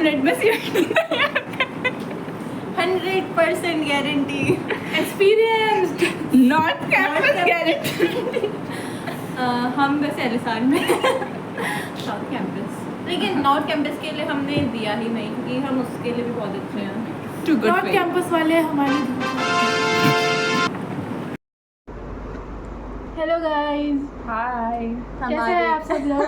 Minute में CET 100% guarantee. Experienced, not campus guarantee. हम वैसे एलिसान में साउथ कैंपस, लेकिन नॉर्थ कैंपस के लिए हमने दिया ही नहीं क्योंकि हम उसके लिए भी बहुत अच्छे हैं। नॉर्थ कैंपस वाले हमारी। हेलो गाइस, हाय। कैसे हैं आप सब लोग?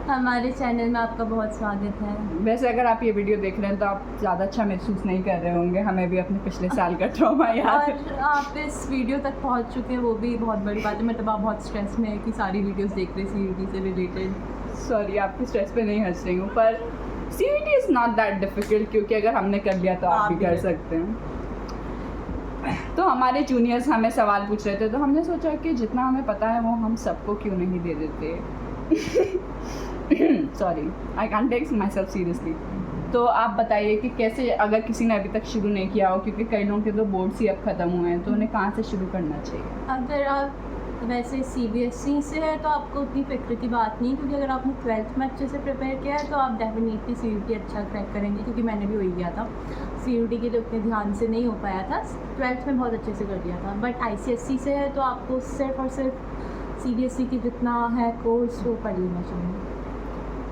हमारे चैनल में आपका बहुत स्वागत है। वैसे अगर आप ये वीडियो देख रहे हैं तो आप ज़्यादा अच्छा महसूस नहीं कर रहे होंगे, हमें भी अपने पिछले साल का ट्रॉमा याद है। और आप इस वीडियो तक पहुंच चुके हैं, वो भी बहुत बड़ी बात है। मतलब आप बहुत स्ट्रेस में है कि सारी वीडियोस देख रहे सीईटी से रिलेटेड। सॉरी, आपकी स्ट्रेस पे नहीं हंस रही हूँ, पर CET is not that difficult, क्योंकि अगर हमने कर लिया तो आप भी कर सकते हैं। तो हमारे जूनियर्स हमें सवाल पूछ रहे थे, तो हमने सोचा कि जितना हमें पता है वो हम सबको क्यों नहीं दे देते। Sorry, I can't take myself seriously. तो आप बताइए कि कैसे, अगर किसी ने अभी तक शुरू नहीं किया हो, क्योंकि कई लोगों के तो बोर्ड्स ही अब ख़त्म हुए हैं, तो उन्हें कहाँ से शुरू करना चाहिए? अगर आप वैसे सीबीएसई से है तो आपको उतनी फिक्र की बात नहीं, क्योंकि अगर आपने 12th में अच्छे से प्रिपेयर किया है तो आप डेफिनेटली सीयूटी अच्छा क्रैक करेंगे, क्योंकि मैंने भी वही किया था। सीयूटी के लिए उतने ध्यान से नहीं हो पाया था, 12th में बहुत अच्छे से कर दिया था। बट आईसीएसई से है तो आपको सिर्फ और सिर्फ सीबीएसई की जितना है कोर्स वो पढ़ लेना चाहिए।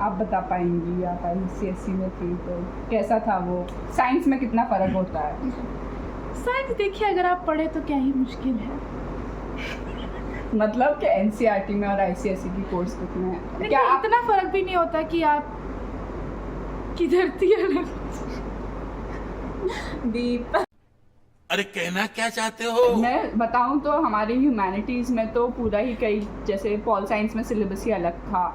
आप बता पाएंगी, आप आईसीएसई में थी तो कैसा था वो? साइंस में कितना फ़र्क होता है? साइंस देखिए, अगर आप पढ़े तो क्या ही मुश्किल है। मतलब कि एनसीईआरटी में और आईसीएसई की कोर्स कितने हैं? क्या इतना फर्क भी नहीं होता कि आप किधर थी अलग। दीप, अरे कहना क्या चाहते हो? मैं बताऊं तो हमारी ह्यूमैनिटीज़ में तो पूरा ही कई, जैसे पॉल साइंस में सिलेबस ही अलग था,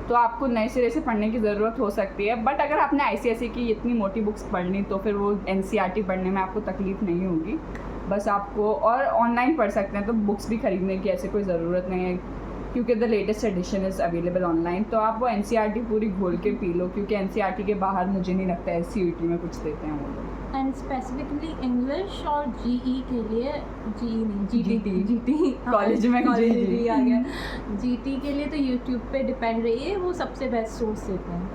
तो आपको नए सिरे से पढ़ने की ज़रूरत हो सकती है। बट अगर आपने आईसीएसई की इतनी मोटी बुक्स पढ़ ली तो फिर वो एनसीईआरटी पढ़ने में आपको तकलीफ़ नहीं होगी। बस आपको, और ऑनलाइन पढ़ सकते हैं, तो बुक्स भी खरीदने की ऐसे कोई ज़रूरत नहीं है, क्योंकि the latest edition is available online. तो आप वो एनसीईआरटी पूरी घोल के पी लो, क्योंकि एनसीईआरटी के बाहर मुझे नहीं लगता है सीईटी में कुछ देते हैं वो लोग। एंड स्पेसिफिकली इंग्लिश और जीई के लिए, जीई नहीं जीटी कॉलेज में जी आ गया। जीटी के लिए तो यूट्यूब पे डिपेंड रहिए, वो सबसे बेस्ट सोर्स देते हैं।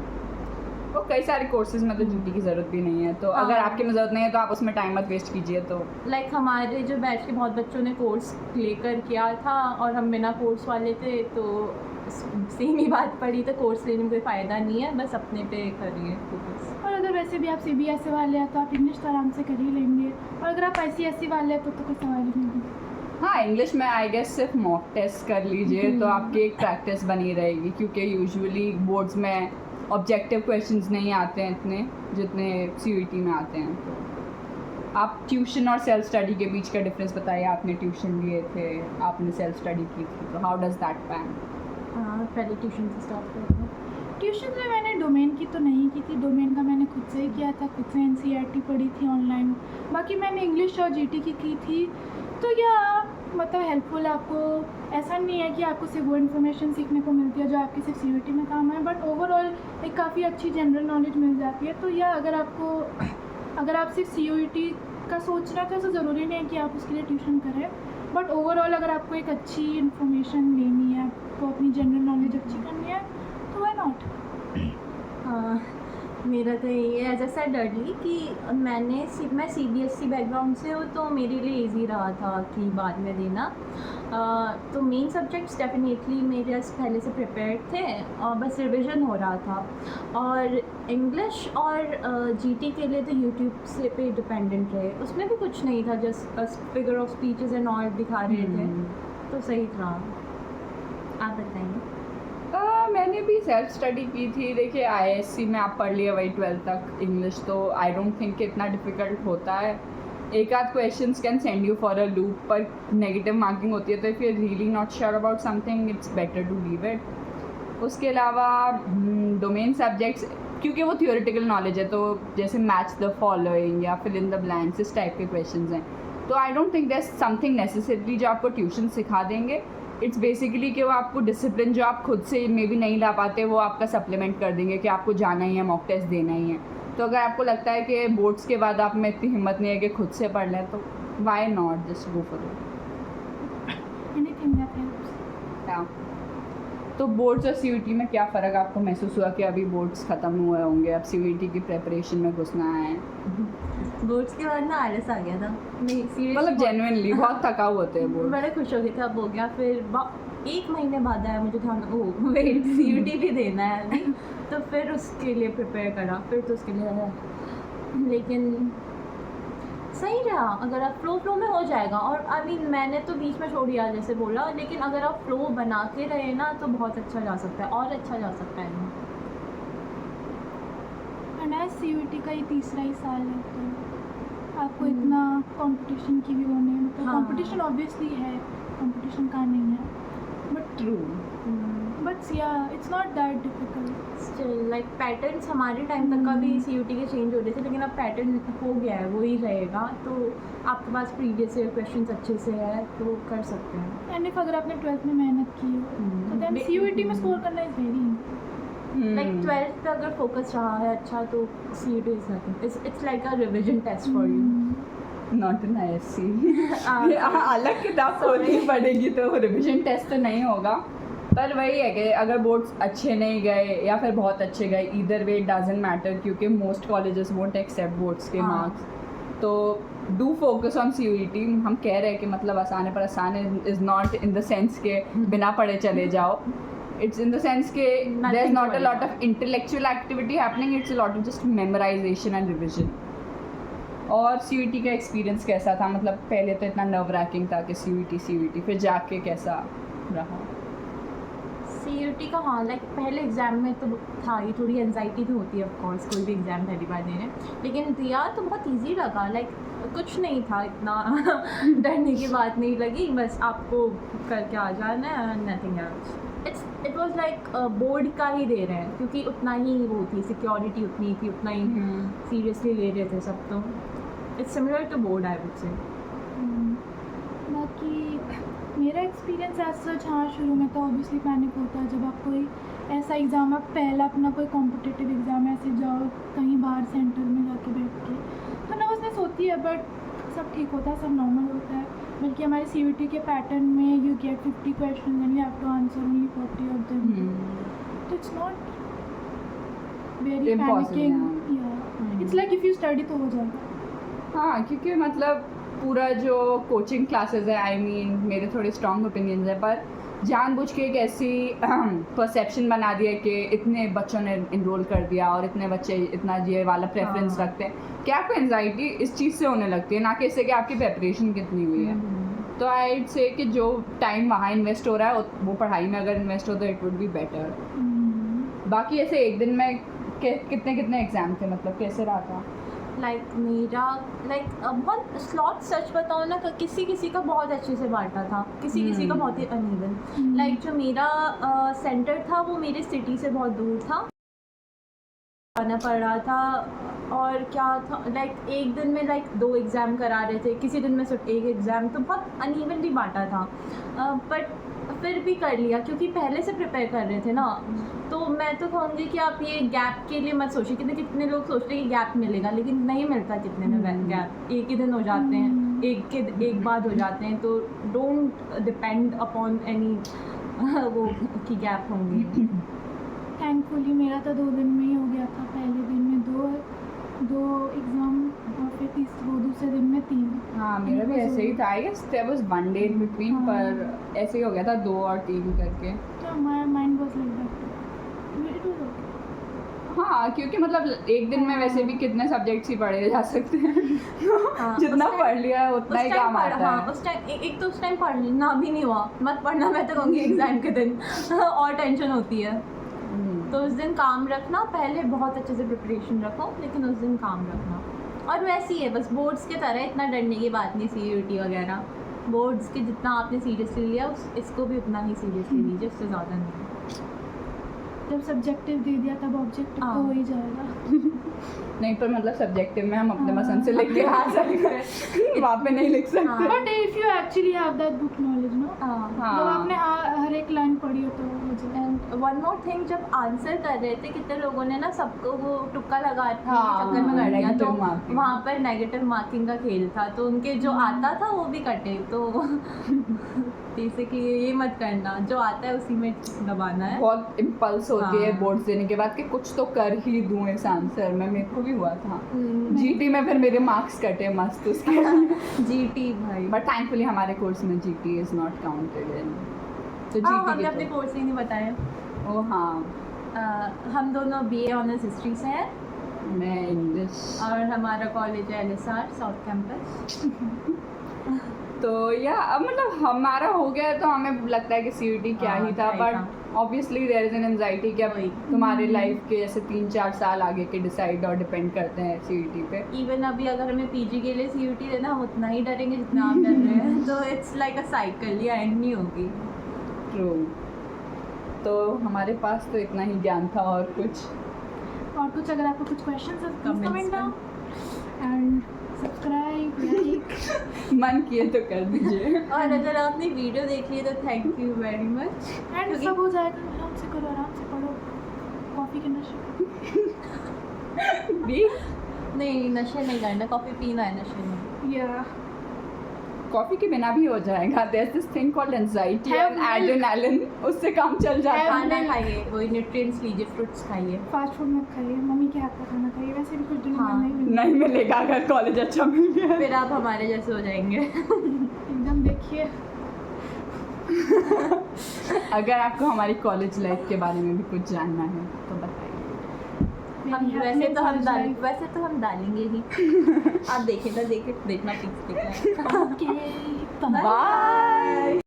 तो कई सारे कोर्सेज में तो जीटी की ज़रूरत भी नहीं है, तो अगर आपके में ज़रूरत नहीं है तो आप उसमें टाइम मत वेस्ट कीजिए। तो लाइक हमारे जो बैच के बहुत बच्चों ने कोर्स लेकर किया था और हम बिना कोर्स वाले थे, तो सेम ही बात पड़ी, तो कोर्स लेने में कोई फ़ायदा नहीं है, बस अपने पे करिए फोकस। और अगर वैसे भी आप सीबीएसई वाले हैं तो आप इंग्लिश तो आराम से कर ही लेंगे, और अगर आप आईसीएसई वाले हैं तो कोई सवाल ही नहीं है। हाँ, इंग्लिश में आई गेस सिर्फ मॉक टेस्ट कर लीजिए तो आपकी एक प्रैक्टिस बनी रहेगी, क्योंकि यूजुअली बोर्ड्स में ऑब्जेक्टिव क्वेश्चंस नहीं आते हैं इतने जितने सीईटी में आते हैं। तो आप ट्यूशन और सेल्फ स्टडी के बीच का डिफरेंस बताइए। आपने ट्यूशन लिए थे, आपने सेल्फ स्टडी की थी, तो हाउ डज़ दैट पैन? हाँ, पहले ट्यूशन से स्टार्ट करते हैं। ट्यूशन में मैंने डोमेन की तो नहीं की थी, डोमेन का मैंने खुद से ही किया था, खुद से एनसीईआरटी पढ़ी थी ऑनलाइन। बाकी मैंने इंग्लिश और जीटी की थी, तो या मतलब हेल्पफुल। आपको ऐसा नहीं है कि आपको सिर्फ वो इन्फॉर्मेशन सीखने को मिलती है जो आपकी सिर्फ सीयूटी में काम है, बट ओवरऑल एक काफ़ी अच्छी जनरल नॉलेज मिल जाती है। तो या अगर आप सिर्फ सीयूटी का सोच रहे थे तो ज़रूरी नहीं है कि आप उसके लिए ट्यूशन करें, बट ओवरऑल अगर आपको एक अच्छी इन्फॉर्मेशन लेनी है, आपको अपनी जनरल नॉलेज अच्छी करनी है, तो व्हाई नॉट। मेरा तो यही है, एज अ सेड अर्ली, कि मैं सीबीएसई बैकग्राउंड से हूँ, तो मेरे लिए इजी रहा था कि बाद में देना। तो मेन सब्जेक्ट्स डेफिनेटली मेरे पहले से प्रिपेयर्ड थे और बस रिवीजन हो रहा था। और इंग्लिश और जीटी के लिए तो यूट्यूब से पे डिपेंडेंट रहे, उसमें भी कुछ नहीं था, जस्ट बस figure of speeches and all दिखा रहे थे, तो सही था। आप बताएंगे? मैंने भी सेल्फ स्टडी की थी। देखिए, आईएससी में आप पढ़ लिया वही 12th तक इंग्लिश, तो आई डोंट थिंक इतना डिफ़िकल्ट होता है। एक आध questions can send you for a loop, पर नेगेटिव मार्किंग होती है, तो if you are really not sure about something it's better to leave it. उसके अलावा डोमेन सब्जेक्ट्स, क्योंकि वो थियोरेटिकल नॉलेज है, तो जैसे मैच द फॉलोइंग या फिल इन द ब्लैंक्स, इस टाइप के क्वेश्चंस हैं, तो I don't think that's something necessary जो आपको ट्यूशन सिखा देंगे। इट्स बेसिकली कि वो आपको डिसिप्लिन जो आप खुद से मे बी नहीं ला पाते, वो आपका सप्लीमेंट कर देंगे कि आपको जाना ही है, मॉक टेस्ट देना ही है। तो अगर आपको लगता है कि बोर्ड्स के बाद आप में इतनी हिम्मत नहीं है कि खुद से पढ़ लें, तो why not just go for it. Anything that helps. तो बोर्ड्स और सीयूईटी में क्या फ़र्क आपको महसूस हुआ कि अभी बोर्ड्स ख़त्म हुए होंगे, अब सीयूईटी की प्रेपरेशन में घुसना है? बोर्ड्स के बाद ना आलस आ गया था, नहीं सीरियस मतलब जेन्युइनली बहुत थकाऊ होते हैं बोर्ड। बड़े खुश हो गए थे, अब हो गया। फिर 1 महीने बाद आया मुझे ध्यान, ओ वेट सीयूईटी भी देना है अभी, तो फिर उसके लिए प्रिपेयर करा, फिर तो उसके लिए आया। लेकिन सही रहा, अगर आप फ्लो में हो जाएगा। और आई मीन मैंने तो बीच में छोड़ दिया जैसे बोला, लेकिन अगर आप फ्लो बना के रहे ना तो बहुत अच्छा जा सकता है, और अच्छा जा सकता है। एंड आज सीयूईटी का ही तीसरा ही साल है, तो आपको इतना कंपटीशन की भी वो नहीं, मतलब हाँ। कंपटीशन ऑब्वियसली है, कंपटीशन का नहीं है, बट ट्रू। या it's not that difficult. Still like patterns हमारे टाइम तक का भी सीयूईटी के चेंज हो रहे थे, लेकिन अब पैटर्न हो गया है, वही रहेगा। तो आपके पास प्रीवियस ईयर क्वेश्चंस अच्छे से है तो कर सकते हैं। एंड इफ अगर आपने 12th में मेहनत की हो तो देन सीयूईटी में स्कोर करना इज़ वेरी लाइक 12th पे अगर फोकस रहा है अच्छा तो CUET is nothing, it's like a revision test for you. Not in ISC. अलग किताब खोलनी पड़ेगी तो रिवीजन टेस्ट तो नहीं होगा, पर वही है कि अगर बोर्ड्स अच्छे नहीं गए या फिर बहुत अच्छे गए, either way it doesn't matter, क्योंकि most colleges won't accept boards के हाँ। मार्क्स। तो डू फोकस ऑन सीयूईटी। हम कह रहे हैं कि मतलब आसान है, पर आसान is not in the sense के बिना पढ़े चले जाओ। इट्स इन द सेंस के there is not a lot of intellectual activity happening, it's a lot of just memorisation and revision. और सीयूईटी का एक्सपीरियंस कैसा था? मतलब पहले तो इतना नर्व रैकिंग था कि सीयूईटी, फिर जाके कैसा रहा? सीयूईटी का हाँ, लाइक पहले एग्ज़ाम में तो था ही, थोड़ी एंजाइटी तो होती है ऑफकोर्स, कोई भी एग्ज़ाम पहली बार दे रहे हैं, लेकिन दिया तो बहुत इजी लगा। लाइक कुछ नहीं था इतना डरने की बात नहीं लगी, बस आपको करके आ जाना है, nothing else. It was like board का ही दे रहे हैं, क्योंकि उतना ही वो थी, सिक्योरिटी उतनी थी, उतना ही सीरियसली ले रहे थे सब। तो it's similar to board I would say. बाकी मेरा एक्सपीरियंस एज सच, हाँ शुरू में तो ऑब्वियसली पैनिक होता है जब आप कोई ऐसा एग्ज़ाम, आप पहला अपना कोई कॉम्पिटिटिव एग्ज़ाम ऐसे जाओ कहीं बाहर सेंटर में जाके बैठ के, तो नर्वसनेस होती है, बट सब ठीक होता है, सब नॉर्मल होता है। बल्कि हमारे सीयूईटी के पैटर्न में you get 50 question and you have to answer only 40 of them, तो it's not very panicking. It's like if you study तो हो जाएगा। हाँ, क्योंकि मतलब पूरा जो कोचिंग क्लासेस है, आई मीन मेरे थोड़े स्ट्रॉन्ग ओपिनियंस है, पर जानबूझ के एक ऐसी परसेप्शन बना दिया कि इतने बच्चों ने इनरोल कर दिया और इतने बच्चे इतना ये वाला प्रेफरेंस रखते हैं कि आपको एंजाइटी इस चीज़ से होने लगती है, ना कि इससे कि आपकी प्रेपरेशन कितनी हुई है। तो आई से कि जो टाइम वहाँ इन्वेस्ट हो रहा है वो पढ़ाई में अगर इन्वेस्ट हो तो इट वुड बी बेटर। बाकी ऐसे एक दिन में कितने एग्ज़ाम थे, मतलब कैसे रहा था? लाइक मेरा बहुत स्लॉट, सच बताओ ना, किसी का बहुत अच्छे से बांटा था, किसी का बहुत ही अनइवन। लाइक जो मेरा सेंटर था वो मेरे सिटी से बहुत दूर था, आना पड़ रहा था। और क्या था, लाइक एक दिन में लाइक 2 एग्ज़ाम करा रहे थे, किसी दिन में सिर्फ 1 एग्ज़ाम, तो बहुत अनइवनली बांटा था। बट फिर भी कर लिया, क्योंकि पहले से प्रिपेयर कर रहे थे ना। तो मैं तो कहूँगी कि आप ये गैप के लिए मत सोचिए, कितने लोग सोचते हैं कि गैप मिलेगा, लेकिन नहीं मिलता कितने में गैप, एक ही दिन हो जाते हैं, एक बाद हो जाते हैं। तो डोंट डिपेंड अपॉन एनी वो कि गैप होंगे। थैंकफुली मेरा तो 2 दिन में ही हो गया था, पहले दिन में दो एग्ज़ाम और फिर दूसरे दिन में 3। हाँ, मेरा भी ऐसे ही था। I guess there was 1 day in between, पर ऐसे ही हो गया था 2 और 3 करके। तो my mind was like that, it was okay. हाँ, क्योंकि मतलब एक दिन में वैसे भी कितने सब्जेक्ट्स ही पढ़े जा सकते हैं। जितना पढ़ लिया है उतना ही काम आता है। उस टाइम एक तो उस टाइम पढ़ना भी नहीं हुआ, मत पढ़ना मैं तो कहूँगी एग्ज़ाम के दिन और टेंशन होती है। तो उस दिन काम रखना, पहले बहुत अच्छे से प्रिपरेशन रखो, लेकिन उस दिन काम रखना। और वैसे ही है, बस बोर्ड्स की तरह इतना डरने की बात नहीं, सीयूईटी वगैरह बोर्ड्स के जितना आपने सीरियसली लिया इसको भी उतना ही सीरियसली लीजिए, उससे ज़्यादा नहीं। जब सब्जेक्टिव दे दिया तब ऑब्जेक्टिव तो हो ही जाएगा। नहीं पर मतलब सब्जेक्टिव में हम अपने पसंद से लिख के आ सकते हैं, वहाँ पे नहीं लिख सकते। हाँ। But if you actually have that book knowledge ना, हाँ। जब आपने हर एक लाइन पढ़ी हो तो हो जाए। एंड वन मोर थिंग, जब आंसर कर रहे थे कितने लोगों ने ना सबको वो तुक्का लगा के हाँ, चक्कर में कर दिया, तो negative marking। वहाँ पर नेगेटिव मार्किंग का खेल था, तो उनके जो आता था वो भी कटे। तो बेसिकली ये मत करना, जो आता है उसी में दबाना है। बहुत इम्पल्स होती है हाँ। बोर्ड्स देने के बाद कि कुछ तो कर ही दूँ इस आंसर में, मेरे को भी हुआ था। हम्म। जीटी में फिर मेरे मार्क्स कटे मस्त उसके। जीटी भाई, बट थैंकफुली हमारे कोर्स में GT is not counted in, तो हमने जीटी अपने कोर्स ही नहीं बताया। ओ हाँ, हम दोनों BA ऑनर्स हिस्ट्री से हैं मैं इंग्लिश। और हमारा कॉलेज है LSR साउथ कैंपस। तो या अब मतलब हमारा हो गया है, तो हमें लगता है कि सीयूटी क्या हाँ, ही था, क्या ही था। But obviously there is an anxiety कि अब वही। तुम्हारे लाइफ के जैसे 3-4 साल आगे के डिसाइड और डिपेंड करते हैं सीयूटी पे। इवन अभी अगर हमें PG के लिए CUT देना, हम उतना ही डरेंगे जितना आप डर रहे हैं। तो इट्स लाइक अ साइकिल, ये एंड नहीं होगी। ट्रू। तो हमारे पास तो इतना ही ज्ञान था, और कुछ और कुछ अगर आपको कुछ क्वेश्चंस है तो Comments comment down and subscribe like मन किए तो कर दीजिए। और अगर आपने वीडियो देख ली तो thank you very much. And सब हो जाएगा। आराम से करो, आराम से पढ़ो, कॉफ़ी के नशे। भी नहीं, नशे नहीं करना, कॉफ़ी पीना है, नशे नहीं। या कॉफी के बिना भी हो जाएगा। There is this thing called anxiety Have and milk. Adrenaline, उससे काम चल जाता है। खाना खाइए, वही न्यूट्रिएंट्स लीजिए, फ्रूट्स खाइए। फास्ट फूड मत खाइए, मम्मी के हाथ का खाना खाइए, वैसे भी कुछ दिन हाँ। नहीं मिलता। नहीं मिलेगा अगर कॉलेज अच्छा मिल गया। फिर आप हमारे जैसे हो जाएंगे। एकदम देखिए। अगर आपको हमारी कॉलेज लाइफ के बारे में भी कुछ जानना है तो बताइए। हम वैसे तो हम डालेंगे ही। आप देखना प्लीज, देखना। Okay, bye.